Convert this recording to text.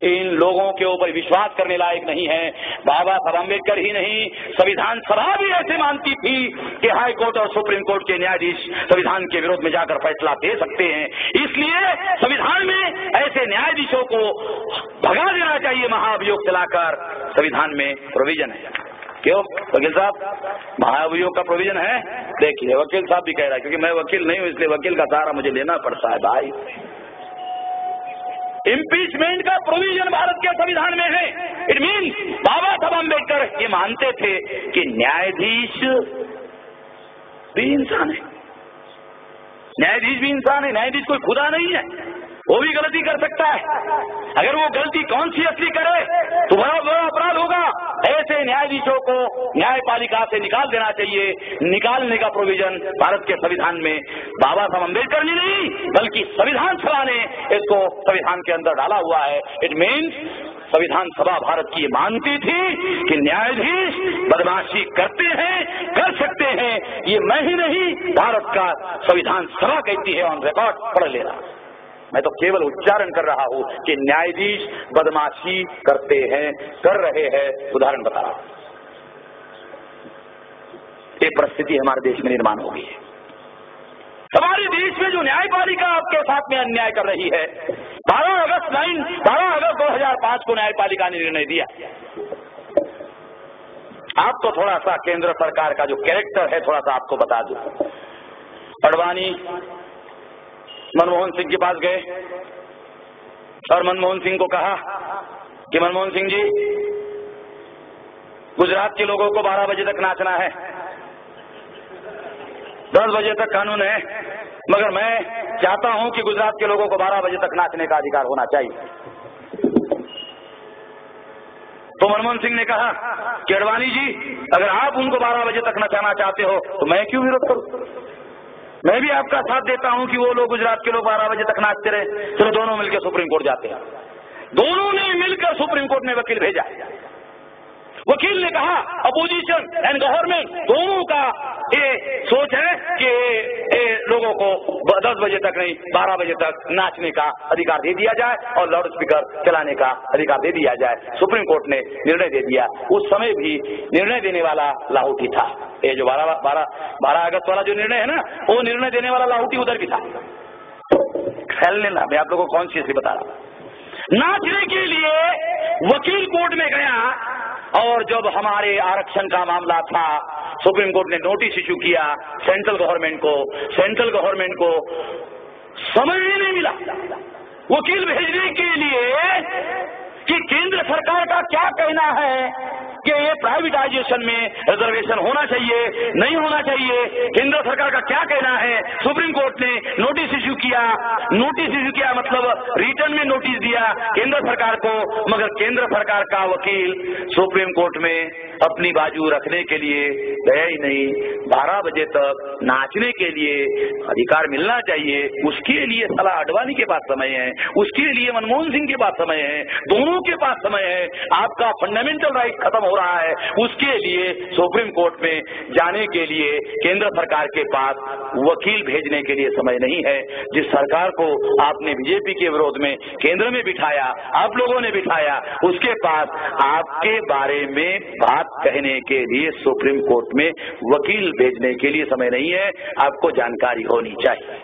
इन लोगों के ऊपर विश्वास करने लायक नहीं है। बाबा साहब अम्बेडकर ही नहीं, संविधान सभा भी ऐसे मानती थी कि हाई कोर्ट और सुप्रीम कोर्ट के न्यायाधीश संविधान के विरोध में जाकर फैसला दे सकते हैं। इसलिए संविधान में ऐसे न्यायाधीशों को भगा देना चाहिए, महाअभियोग चलाकर। संविधान में प्रोविजन है। क्यों वकील साहब, महाअभियोग का प्रोविजन है? देखिए वकील साहब भी कह रहा है, क्योंकि मैं वकील नहीं हूं इसलिए वकील का सहारा मुझे लेना पड़ता है भाई। इम्पीचमेंट का प्रोविजन भारत के संविधान में है। इट मीन्स बाबा साहब अम्बेडकर ये मानते थे कि न्यायाधीश भी इंसान है, न्यायाधीश भी इंसान है, न्यायाधीश कोई खुदा नहीं है, वो भी गलती कर सकता है। अगर वो गलती कॉन्शियसली करे तो बड़ा बड़ा अपराध होगा। ऐसे न्यायाधीशों को न्यायपालिका से निकाल देना चाहिए। निकालने का प्रोविजन भारत के संविधान में बाबा साहब अम्बेडकर ने नहीं बल्कि संविधान सभा ने इसको संविधान के अंदर डाला हुआ है। इट मीन्स संविधान सभा भारत की मानती थी कि न्यायाधीश बदमाशी करते हैं, कर सकते हैं। ये मैं ही नहीं, भारत का संविधान सभा कहती है, ऑन रिकॉर्ड पढ़ लेना। मैं तो केवल उच्चारण कर रहा हूं कि न्यायाधीश बदमाशी करते हैं, कर रहे हैं। उदाहरण बता रहा हूं, एक परिस्थिति हमारे देश में निर्माण हो गई है। हमारे देश में जो न्यायपालिका आपके साथ में अन्याय कर रही है, 12 अगस्त 2005 को न्यायपालिका ने निर्णय दिया। आपको थोड़ा सा केंद्र सरकार का जो कैरेक्टर है थोड़ा सा आपको बता दूं। अडवाणी मनमोहन सिंह के पास गए और मनमोहन सिंह को कहा कि मनमोहन सिंह जी, गुजरात के लोगों को 12 बजे तक नाचना है, 10 बजे तक कानून है, मगर मैं चाहता हूं कि गुजरात के लोगों को 12 बजे तक नाचने का अधिकार होना चाहिए। तो मनमोहन सिंह ने कहा कि अडवाणी जी, अगर आप उनको 12 बजे तक नचाना चाहते हो तो मैं क्यों विरोध करूं? मैं भी आपका साथ देता हूं कि वो लोग, गुजरात के लोग 12 बजे तक नाचते रहे। चलो दोनों मिलकर सुप्रीम कोर्ट जाते हैं। दोनों ने मिलकर सुप्रीम कोर्ट में वकील भेजा। वकील ने कहा अपोजिशन एंड गवर्नमेंट दोनों का ये सोच है कि लोगों को 10 बजे तक नहीं 12 बजे तक नाचने का अधिकार दे दिया जाए और लाउड स्पीकर चलाने का अधिकार दे दिया जाए। सुप्रीम कोर्ट ने निर्णय दे दिया। उस समय भी निर्णय देने वाला लाहौटी था। ये जो 12 अगस्त वाला जो निर्णय है ना, वो निर्णय देने वाला लाहौटी उधर भी था। ख्याल लेना, मैं आप लोगों को कौन सी बता रहा हूं। नाचने के लिए वकील कोर्ट में गया और जब हमारे आरक्षण का मामला था, सुप्रीम कोर्ट ने नोटिस इशू किया सेंट्रल गवर्नमेंट को समय ही नहीं मिला वकील भेजने के लिए कि केंद्र सरकार का क्या कहना है कि ये प्राइवेटाइजेशन में रिजर्वेशन होना चाहिए, नहीं होना चाहिए। केंद्र सरकार का क्या कहना है? सुप्रीम कोर्ट ने नोटिस इशू किया मतलब रिटर्न में नोटिस दिया केंद्र सरकार को, मगर केंद्र सरकार का वकील सुप्रीम कोर्ट में अपनी बाजू रखने के लिए गया ही नहीं। 12 बजे तक नाचने के लिए अधिकार मिलना चाहिए, उसके लिए साला अडवाणी के पास समय है, उसके लिए मनमोहन सिंह के पास समय है, दोनों के पास समय है। आपका फंडामेंटल राइट खत्म हो रहा है, उसके लिए सुप्रीम कोर्ट में जाने के लिए केंद्र सरकार के पास वकील भेजने के लिए समय नहीं है। जिस सरकार को आपने बीजेपी के विरोध में केंद्र में बिठाया, आप लोगों ने बिठाया, उसके पास आपके बारे में बात कहने के लिए सुप्रीम कोर्ट में वकील भेजने के लिए समय नहीं है। आपको जानकारी होनी चाहिए।